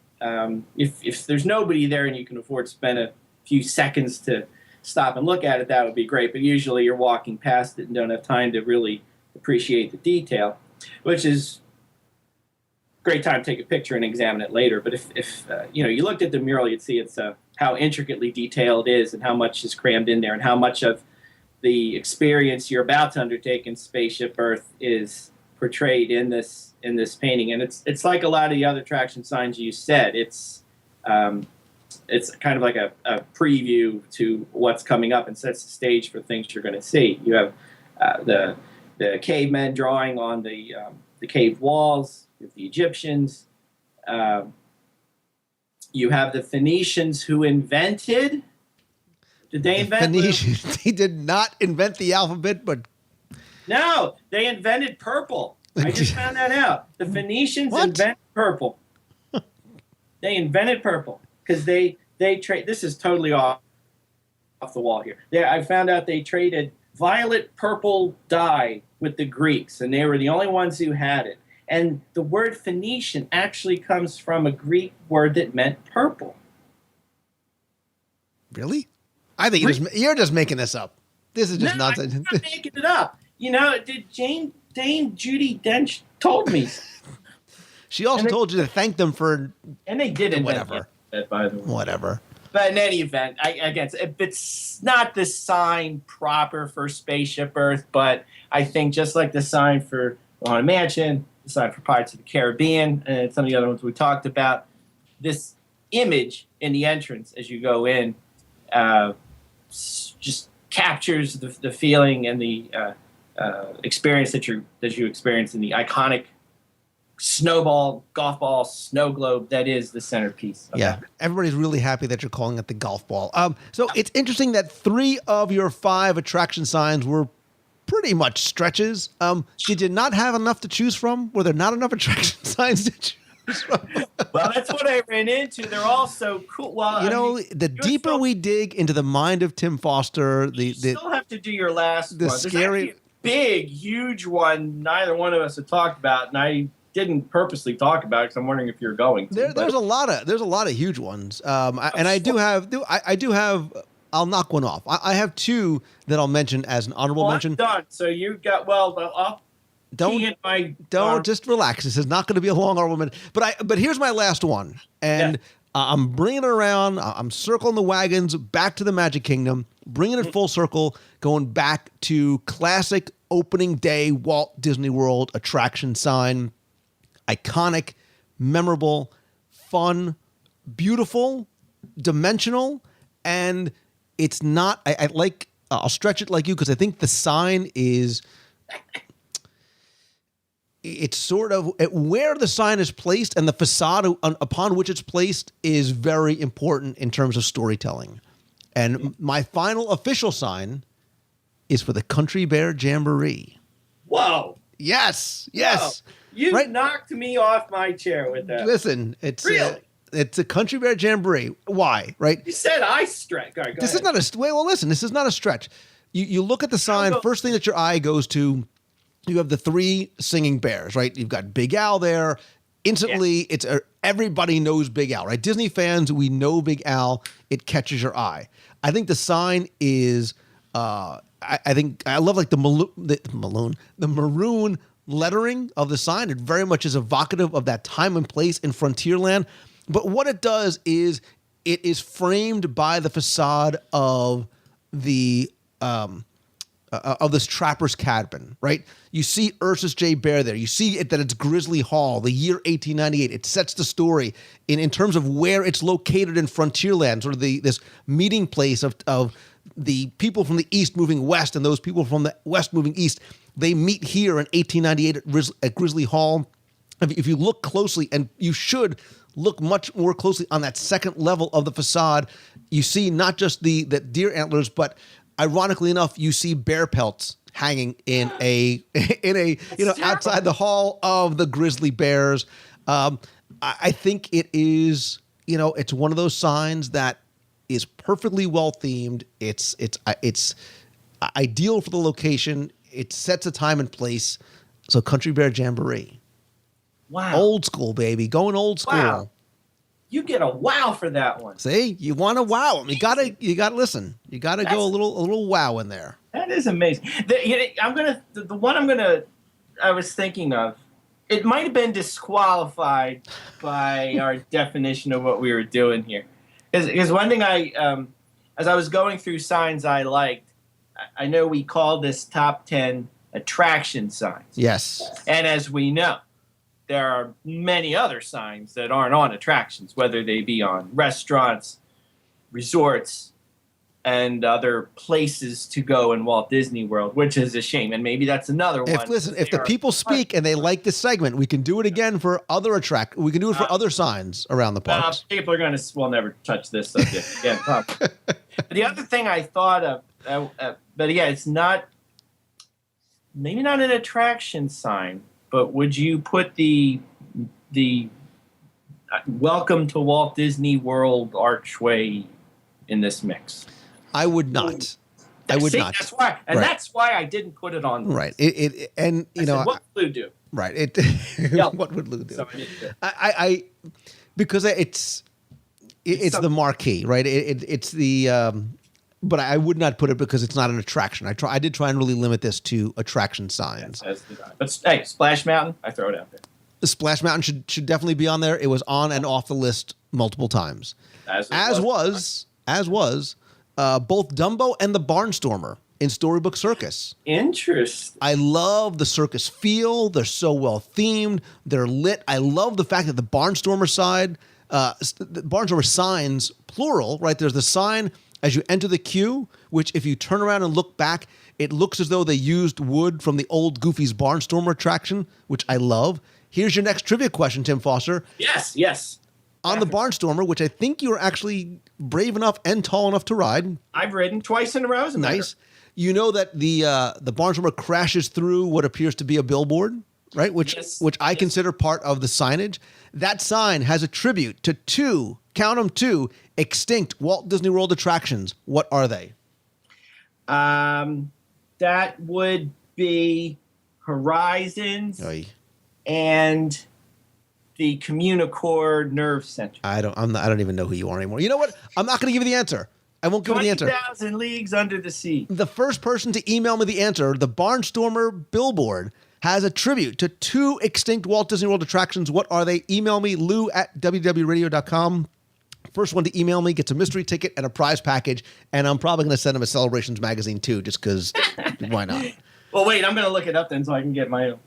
If there's nobody there and you can afford to spend a few seconds to stop and look at it, that would be great. But usually you're walking past it and don't have time to really appreciate the detail, which is a great time to take a picture and examine it later. But if you looked at the mural, you'd see it's how intricately detailed it is and how much is crammed in there and how much of the experience you're about to undertake in Spaceship Earth is portrayed in this painting. And it's like a lot of the other attraction signs you said. It's kind of like a preview to what's coming up and sets the stage for things you're going to see. You have the cavemen drawing on the cave walls with the Egyptians. You have the Phoenicians who invented. Did they invent? Phoenicians. They did not invent the alphabet, but no, they invented purple. I just found that out. The Phoenicians invented purple. They invented purple because they trade. This is totally off the wall here. I found out they traded violet purple dye with the Greeks, and they were the only ones who had it. And the word Phoenician actually comes from a Greek word that meant purple. Really? I think you're just making this up. This is just nonsense. I'm not making it up. Dame Judi Dench told me. She also told you to thank them for. And they didn't. Whatever. By the way. Whatever. But in any event, it's not the sign proper for Spaceship Earth, but I think just like the sign for Haunted Mansion, the sign for Pirates of the Caribbean, and some of the other ones we talked about, this image in the entrance as you go in just captures the feeling and the experience that you experience in the iconic snowball, golf ball, snow globe that is the centerpiece. Yeah, everybody's really happy that you're calling it the golf ball. So it's interesting that 3 of your 5 attraction signs were pretty much stretches. Did you not have enough to choose from? Were there not enough attraction signs to choose from? Well, that's what I ran into. They're all so cool. Well, the deeper we dig into the mind of Tim Foster, you still have to do your last one. There's scary, a big, huge one neither one of us had talked about, and I didn't purposely talk about it because I'm wondering if you're going to. There's a lot of huge ones, I do have. I'll knock one off. I have 2 that I'll mention as an honorable mention. I'm done. So you got I'll just relax. This is not going to be a long honorable mention. But here's my last one, and I'm bringing it around. I'm circling the wagons back to the Magic Kingdom, bringing it full circle, going back to classic opening day Walt Disney World attraction sign. Iconic, memorable, fun, beautiful, dimensional, and it's not. I'll stretch it like you because I think the sign is. It's sort of where the sign is placed and the facade upon which it's placed is very important in terms of storytelling. And my final official sign is for the Country Bear Jamboree. Whoa! Yes. Whoa. You knocked me off my chair with that. Listen, it's really? It's a Country Bear Jamboree. Why? Right? You said I stretch. Right, this is not a well. Listen, this is not a stretch. You look at the sign. First thing that your eye goes to you have the three singing bears, right? You've got Big Al there. Instantly, it's everybody knows Big Al, right? Disney fans, we know Big Al. It catches your eye. I think the sign is, I think I love like the maroon lettering of the sign. It very much is evocative of that time and place in Frontierland. But what it does is it is framed by the facade of the of this trapper's cabin, right? You see Ursus J. Bear there. You see that it's Grizzly Hall, the year 1898. It sets the story in terms of where it's located in Frontierland, sort of this meeting place of the people from the east moving west and those people from the west moving east. They meet here in 1898 at Grizzly Hall. If you look closely, and you should look much more closely on that second level of the facade, you see not just the deer antlers, but ironically enough, you see bear pelts hanging in a outside the hall of the grizzly bears. I think it is, it's one of those signs that is perfectly well themed. It's ideal for the location. It sets a time and place. So Country Bear Jamboree. Wow. Old school, baby. Going old school. Wow. You get a wow for that one. See, you want to wow them. You gotta listen. You gotta go a little wow in there. That is amazing. The one I was thinking of, it might have been disqualified by our definition of what we were doing here. Because one thing as I was going through signs I liked, I know we call this top 10 attraction signs. Yes. And as we know, there are many other signs that aren't on attractions, whether they be on restaurants, resorts, and other places to go in Walt Disney World, which is a shame. And maybe that's another one. If the people speak and they like this segment, we can do it again for other we can do it for other signs around the parks. People are we'll never touch this subject again, probably. The other thing I thought of, but yeah, it's maybe not an attraction sign, but would you put the welcome to Walt Disney World archway in this mix? I would not. I would not. That's why, that's why I didn't put it on. Right. What would Lou do? Right. What would Lou do? So I didn't do it. I because it's the marquee, right? It's the. But I would not put it because it's not an attraction. I did try and really limit this to attraction signs. But hey, Splash Mountain, I throw it out there. The Splash Mountain should definitely be on there. It was on and off the list multiple times. As was both Dumbo and the Barnstormer in Storybook Circus. Interesting. I love the circus feel. They're so well themed. They're lit. I love the fact that the Barnstormer the Barnstormer signs, plural, right? There's the sign as you enter the queue, which if you turn around and look back, it looks as though they used wood from the old Goofy's Barnstormer attraction, which I love. Here's your next trivia question, Tim Foster. Yes. On the Barnstormer, which I think you were actually brave enough and tall enough to ride. I've ridden twice in a row. Nice. You know that the Barnstormer crashes through what appears to be a billboard, right? Which I consider part of the signage. That sign has a tribute to two extinct Walt Disney World attractions. What are they? That would be Horizons and the Communicore Nerve Center. I don't even know who you are anymore. You know what? I'm not going to give you the answer. I won't give you the answer. 20,000 Leagues Under the Sea. The first person to email me the answer, the Barnstormer billboard, has a tribute to two extinct Walt Disney World attractions. What are they? Email me, lou@wdwradio.com. First one to email me gets a mystery ticket and a prize package, and I'm probably going to send him a Celebrations magazine too, just because why not? Well, wait, I'm going to look it up then so I can get my own.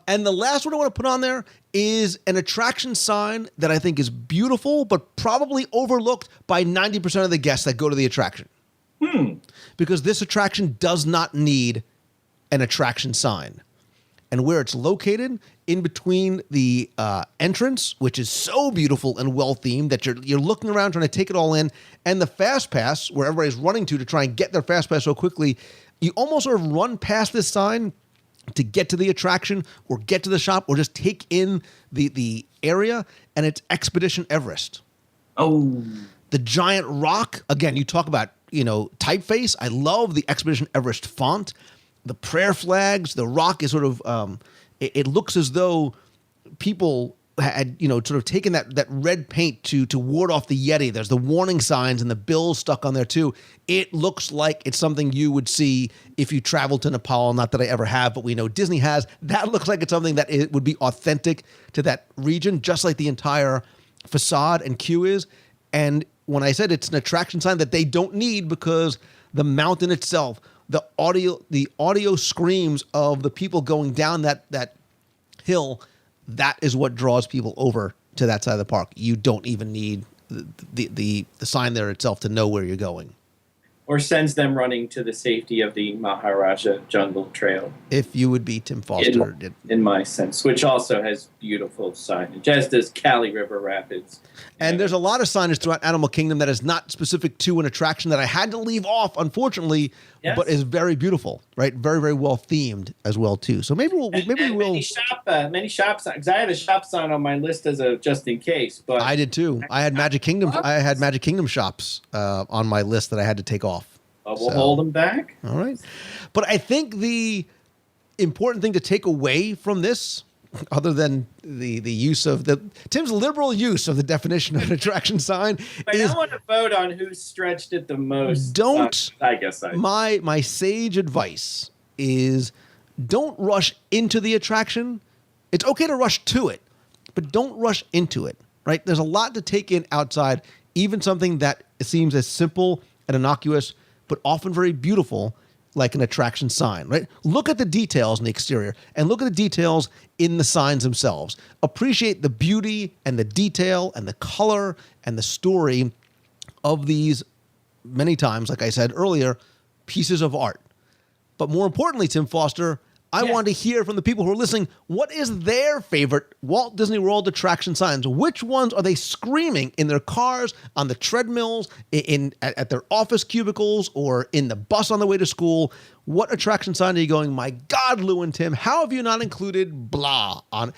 And the last one I want to put on there is an attraction sign that I think is beautiful, but probably overlooked by 90% of the guests that go to the attraction. Because this attraction does not need an attraction sign. And where it's located, in between the entrance, which is so beautiful and well-themed that you're looking around trying to take it all in, and the Fast Pass, where everybody's running to try and get their Fast Pass so quickly, you almost sort of run past this sign to get to the attraction or get to the shop or just take in the area, and it's Expedition Everest. Oh. The giant rock, again, you talk about, typeface. I love the Expedition Everest font. the prayer flags. The rock is sort of it looks as though people had, sort of taken that red paint to ward off the Yeti. There's the warning signs and the bills stuck on there too. It looks like it's something you would see if you traveled to Nepal. Not that I ever have, but we know Disney has. That looks like it's something that it would be authentic to that region, just like the entire facade and queue is. And when I said it's an attraction sign that they don't need, because the mountain itself, the audio screams of the people going down that hill, that is what draws people over to that side of the park. You don't even need the sign there itself to know where you're going. Or sends them running to the safety of the Maharaja Jungle Trail. If you would be Tim Foster. In my sense, which also has beautiful signage, as does Cali River Rapids. And there's a lot of signage throughout Animal Kingdom that is not specific to an attraction that I had to leave off, unfortunately, but is very beautiful, right? Very, very well themed as well, too. So maybe we'll many shop signs. I had a shop sign on my list as a just in case, but I did too. I had Magic Kingdom. I had Magic Kingdom shops on my list that I had to take off. We'll hold them back. All right, but I think the important thing to take away from this, other than the use of Tim's liberal use of the definition of an attraction sign, is I want to vote on who stretched it the most. I guess my sage advice is don't rush into the attraction. It's okay to rush to it, but don't rush into it. Right? There's a lot to take in outside, even something that seems as simple and innocuous, but often very beautiful, like an attraction sign, right? Look at the details in the exterior and look at the details in the signs themselves. Appreciate the beauty and the detail and the color and the story of these, many times, like I said earlier, pieces of art. But more importantly, Tim Foster, I want to hear from the people who are listening, what is their favorite Walt Disney World attraction signs? Which ones are they screaming in their cars, on the treadmills, at their office cubicles, or in the bus on the way to school? What attraction sign are you going, my God, Lou and Tim, how have you not included blah on?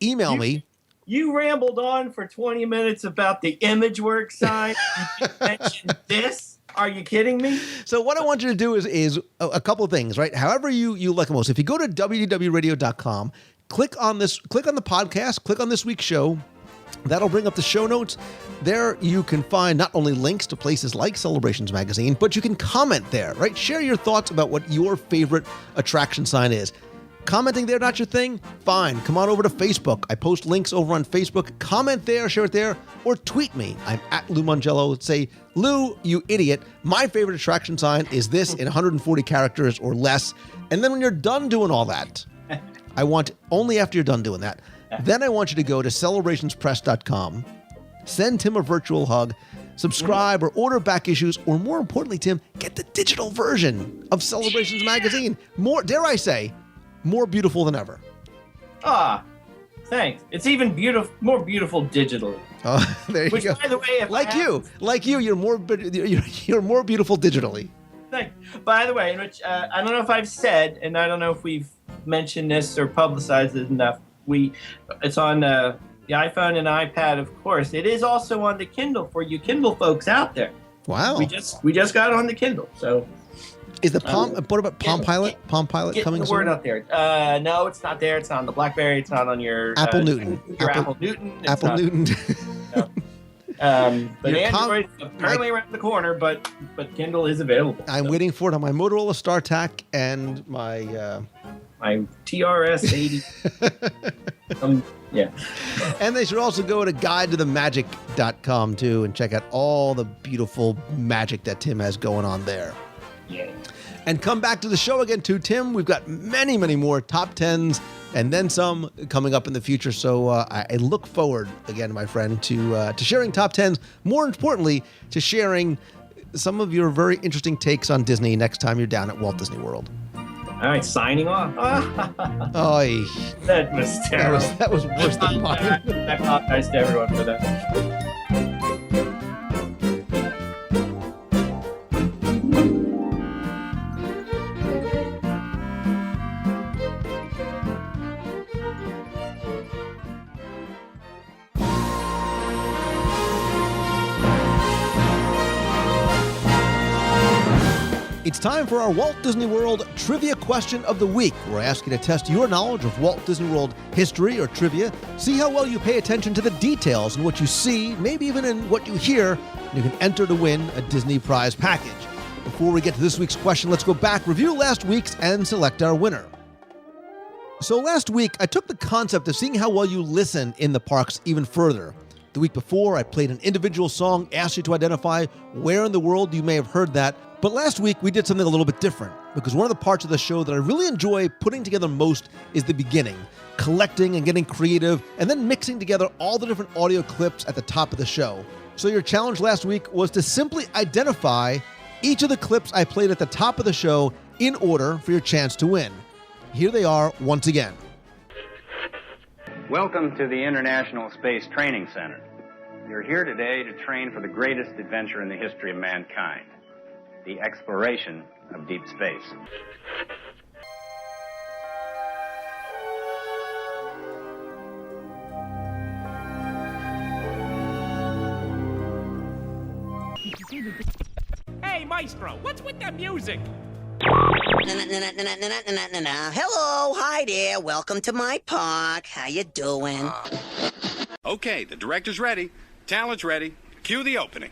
Email me. You rambled on for 20 minutes about the ImageWorks sign. You mentioned this. Are you kidding me? So what I want you to do is a couple of things, right? However you like most. If you go to WDWRadio.com, click on the podcast, click on this week's show. That'll bring up the show notes. There you can find not only links to places like Celebrations Magazine, but you can comment there, right? Share your thoughts about what your favorite attraction sign is. Commenting there, not your thing? Fine. Come on over to Facebook. I post links over on Facebook. Comment there, share it there, or tweet me. I'm at Lou Mongello. Say, Lou, you idiot. My favorite attraction sign is this in 140 characters or less. And then when you're done doing all that, only after you're done doing that, then I want you to go to celebrationspress.com, send Tim a virtual hug, subscribe or order back issues, or more importantly, Tim, get the digital version of Celebrations Magazine. More, dare I say, more beautiful than ever. Thanks. It's even more beautiful digitally. Oh, there you go. Which, by the way, like you, you're more beautiful digitally. Thanks. By the way, which I don't know if I've said, and I don't know if we've mentioned this or publicized it enough. It's on the iPhone and iPad, of course. It is also on the Kindle for you Kindle folks out there. Wow. We just got it on the Kindle, so. Is the what about Palm Pilot? Palm Pilot coming soon? Get the word out there. No, it's not there. It's not on the BlackBerry. It's not on your Apple Newton. Apple Newton. Apple Newton. No. But Android is apparently around the corner, but Kindle is available. I'm waiting for it on my Motorola StarTAC and my TRS 80. Yeah. And they should also go to guidetothemagic.com too and check out all the beautiful magic that Tim has going on there. Yeah. And come back to the show again too, Tim. We've got many, many more top 10s and then some coming up in the future. So I look forward, again, my friend, to sharing top 10s. More importantly, to sharing some of your very interesting takes on Disney next time you're down at Walt Disney World. All right, signing off. Oy. That was terrible. That was worse than mine. I apologize to everyone for that. It's time for our Walt Disney World Trivia Question of the Week, where I ask you to test your knowledge of Walt Disney World history or trivia, see how well you pay attention to the details in what you see, maybe even in what you hear, and you can enter to win a Disney prize package. Before we get to this week's question, let's go back, review last week's, and select our winner. So last week, I took the concept of seeing how well you listen in the parks even further. The week before, I played an individual song, asked you to identify where in the world you may have heard that. But last week, we did something a little bit different, because one of the parts of the show that I really enjoy putting together most is the beginning, collecting and getting creative, and then mixing together all the different audio clips at the top of the show. So your challenge last week was to simply identify each of the clips I played at the top of the show in order for your chance to win. Here they are once again. Welcome to the International Space Training Center. You're here today to train for the greatest adventure in the history of mankind, the exploration of deep space. Hey, Maestro, what's with the music? Hello, hi there. Welcome to my park. How you doing? Okay, the director's ready. Talent's ready. Cue the opening.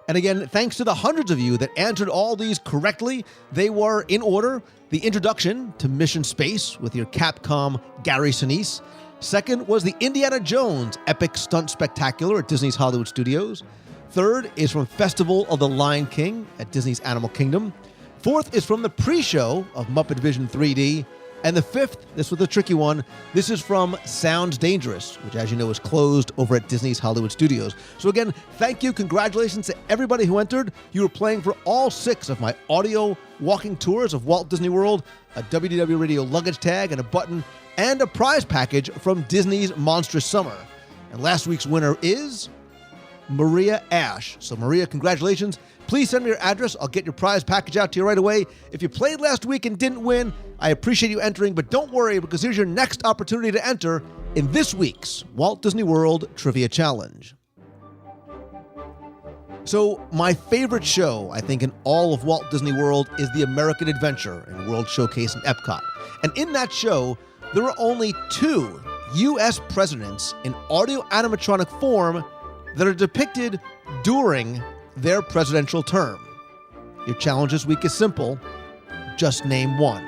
And again, thanks to the hundreds of you that answered all these correctly. They were, in order, the introduction to Mission Space with your Capcom Gary Sinise. Second was the Indiana Jones Epic Stunt Spectacular at Disney's Hollywood Studios. Third is from Festival of the Lion King at Disney's Animal Kingdom. Fourth is from the pre-show of Muppet Vision 3D. And the fifth, this was a tricky one, this is from Sounds Dangerous, which, as you know, is closed over at Disney's Hollywood Studios. So again, thank you, congratulations to everybody who entered. You were playing for all 6 of my audio walking tours of Walt Disney World, a WDW Radio luggage tag and a button, and a prize package from Disney's Monstrous Summer. And last week's winner is Maria Ash. So Maria, congratulations. Please send me your address. I'll get your prize package out to you right away. If you played last week and didn't win, I appreciate you entering, but don't worry, because here's your next opportunity to enter in this week's Walt Disney World Trivia Challenge. So my favorite show, I think, in all of Walt Disney World is the American Adventure and World Showcase in Epcot. And in that show, there are only 2 U.S. presidents in audio animatronic form that are depicted during their presidential term. Your challenge this week is simple. Just name one.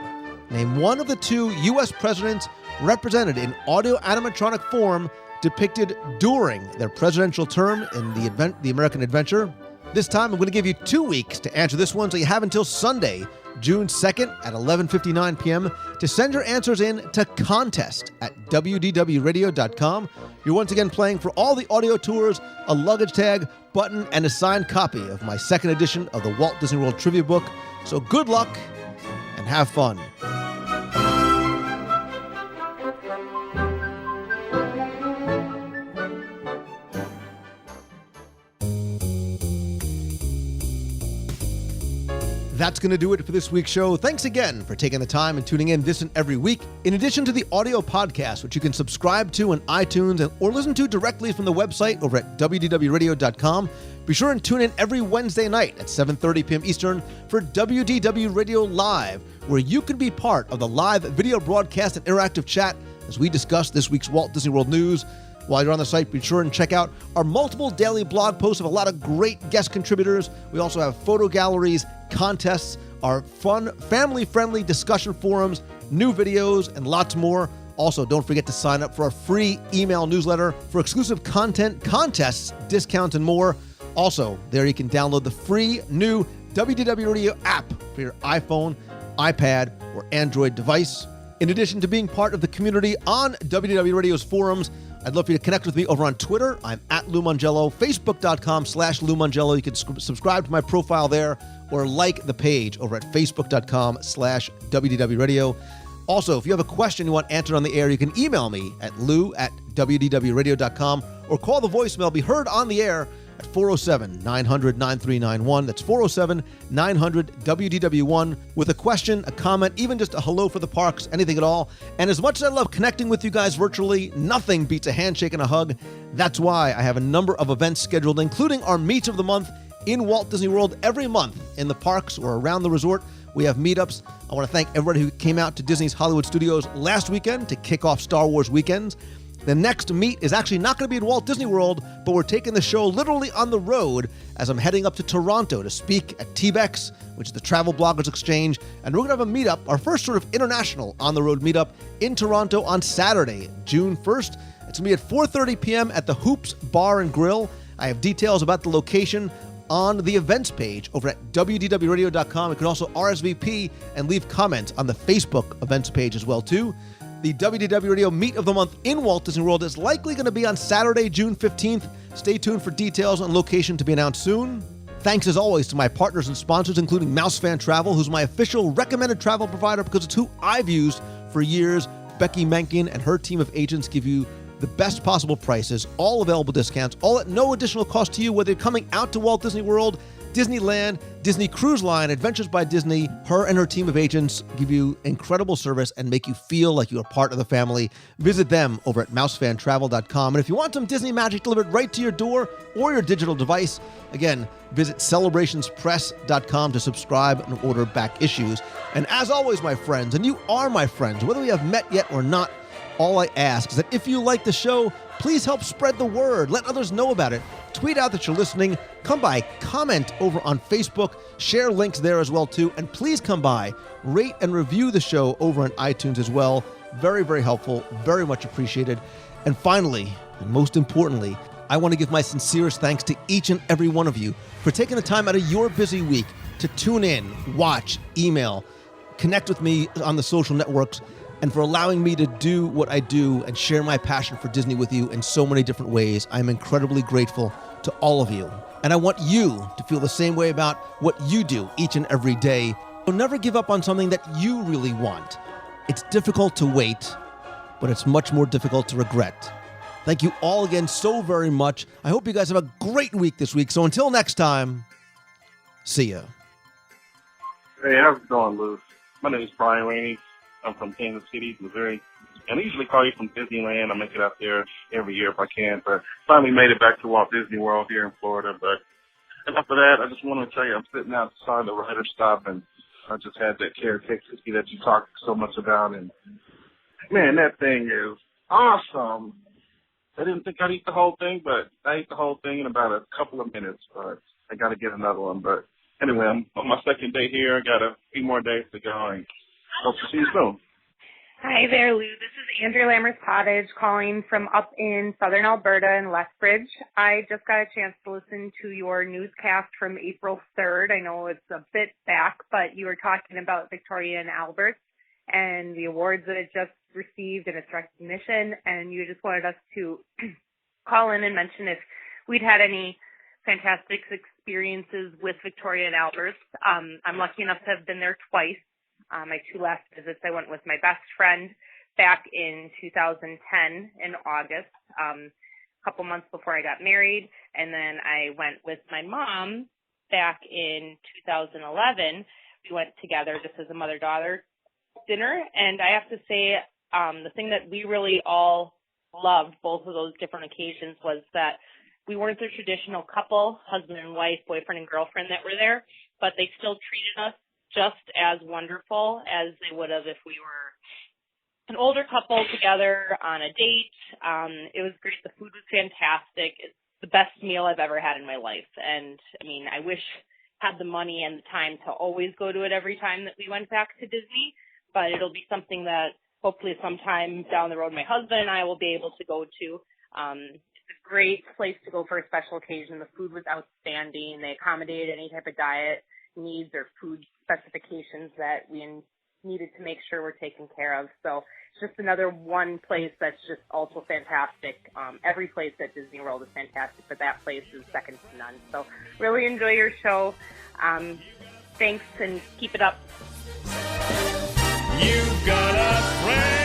Name one of the 2 U.S. presidents represented in audio animatronic form depicted during their presidential term in the American Adventure. This time, I'm going to give you 2 weeks to answer this one, so you have until Sunday, June 2nd at 11:59 p.m. to send your answers in to contest@wdwradio.com. You're once again playing for all the audio tours, a luggage tag, button, and a signed copy of my 2nd edition of the Walt Disney World Trivia Book. So good luck and have fun. That's going to do it for this week's show. Thanks again for taking the time and tuning in this and every week. In addition to the audio podcast, which you can subscribe to on iTunes or listen to directly from the website over at WDWRadio.com, be sure and tune in every Wednesday night at 7:30 p.m. Eastern for WDW Radio Live, where you can be part of the live video broadcast and interactive chat as we discuss this week's Walt Disney World news. While you're on the site, be sure and check out our multiple daily blog posts of a lot of great guest contributors. We also have photo galleries, contests, our fun, family-friendly discussion forums, new videos, and lots more. Also, don't forget to sign up for our free email newsletter for exclusive content, contests, discounts, and more. Also, there you can download the free new WDW Radio app for your iPhone, iPad, or Android device. In addition to being part of the community on WDW Radio's forums, I'd love for you to connect with me over on Twitter. I'm at Lou Mongello, Facebook.com/Lou Mongello. You can subscribe to my profile there or like the page over at Facebook.com/WDW Radio. Also, if you have a question you want answered on the air, you can email me at lou@WDWRadio.com or call the voicemail, be heard on the air at 407-900-9391. That's 407-900-WDW1 with a question, a comment, even just a hello for the parks, anything at all. And as much as I love connecting with you guys virtually, nothing beats a handshake and a hug. That's why I have a number of events scheduled, including our Meets of the Month in Walt Disney World every month in the parks or around the resort. We have meetups. I want to thank everybody who came out to Disney's Hollywood Studios last weekend to kick off Star Wars weekends. The next meet is actually not going to be in Walt Disney World, but we're taking the show literally on the road as I'm heading up to Toronto to speak at TBEX, which is the Travel Bloggers Exchange, and we're going to have a meetup, our first sort of international on-the-road meetup in Toronto on Saturday, June 1st. It's going to be at 4:30 p.m. at the Hoops Bar and Grill. I have details about the location on the events page over at WDWradio.com. You can also RSVP and leave comments on the Facebook events page as well, too. The WDW Radio Meet of the Month in Walt Disney World is likely going to be on Saturday, June 15th. Stay tuned for details on location to be announced soon. Thanks, as always, to my partners and sponsors, including Mousefan Travel, who's my official recommended travel provider because it's who I've used for years. Becky Menken and her team of agents give you the best possible prices, all available discounts, all at no additional cost to you, whether you're coming out to Walt Disney World, Disneyland, Disney Cruise Line, Adventures by Disney. Her and her team of agents give you incredible service and make you feel like you're part of the family. Visit them over at mousefantravel.com. And if you want some Disney magic delivered right to your door or your digital device, again, visit celebrationspress.com to subscribe and order back issues. And as always, my friends, and you are my friends, whether we have met yet or not, all I ask is that if you like the show, please help spread the word. Let others know about it. Tweet out that you're listening. Come by, comment over on Facebook, share links there as well too, and please come by, rate and review the show over on iTunes as well. Very, very helpful, very much appreciated. And finally, and most importantly, I want to give my sincerest thanks to each and every one of you for taking the time out of your busy week to tune in, watch, email, connect with me on the social networks, and for allowing me to do what I do and share my passion for Disney with you in so many different ways. I'm incredibly grateful to all of you. And I want you to feel the same way about what you do each and every day. So never give up on something that you really want. It's difficult to wait, but it's much more difficult to regret. Thank you all again so very much. I hope you guys have a great week this week. So until next time, see ya. Hey, how's it going, Lou? My name is Brian Rainey. I'm from Kansas City, Missouri. And I usually call you from Disneyland. I make it out there every year if I can. But finally made it back to Walt Disney World here in Florida. But enough of that. I just wanted to tell you I'm sitting outside the rider stop, and I just had that carrot cake cookie that you talked so much about. And, man, that thing is awesome. I didn't think I'd eat the whole thing, but I ate the whole thing in about a couple of minutes. But I got to get another one. But anyway, I'm on my second day here. I got a few more days to go. And hope to see you soon. Hi there, Lou. This is Andrea Lammers Cottage calling from up in southern Alberta in Lethbridge. I just got a chance to listen to your newscast from April 3rd. I know it's a bit back, but you were talking about Victoria and Albert and the awards that it just received and its recognition, and you just wanted us to call in and mention if we'd had any fantastic experiences with Victoria and Albert. I'm lucky enough to have been there twice. My two last visits, I went with my best friend back in 2010 in August, a couple months before I got married. And then I went with my mom back in 2011. We went together just as a mother-daughter dinner. And I have to say, the thing that we really all loved, both of those different occasions, was that we weren't the traditional couple, husband and wife, boyfriend and girlfriend that were there, but they still treated us just as wonderful as they would have if we were an older couple together on a date. It was great. The food was fantastic. It's the best meal I've ever had in my life. And I mean, I wish I had the money and the time to always go to it every time that we went back to Disney, but it'll be something that hopefully sometime down the road my husband and I will be able to go to. It's a great place to go for a special occasion. The food was outstanding. They accommodated any type of diet needs or food specifications that we needed to make sure we're taken care of. So it's just another one place that's just also fantastic. Every place at Disney World is fantastic, but that place is second to none. So really enjoy your show. Thanks, and keep it up. You've got a friend.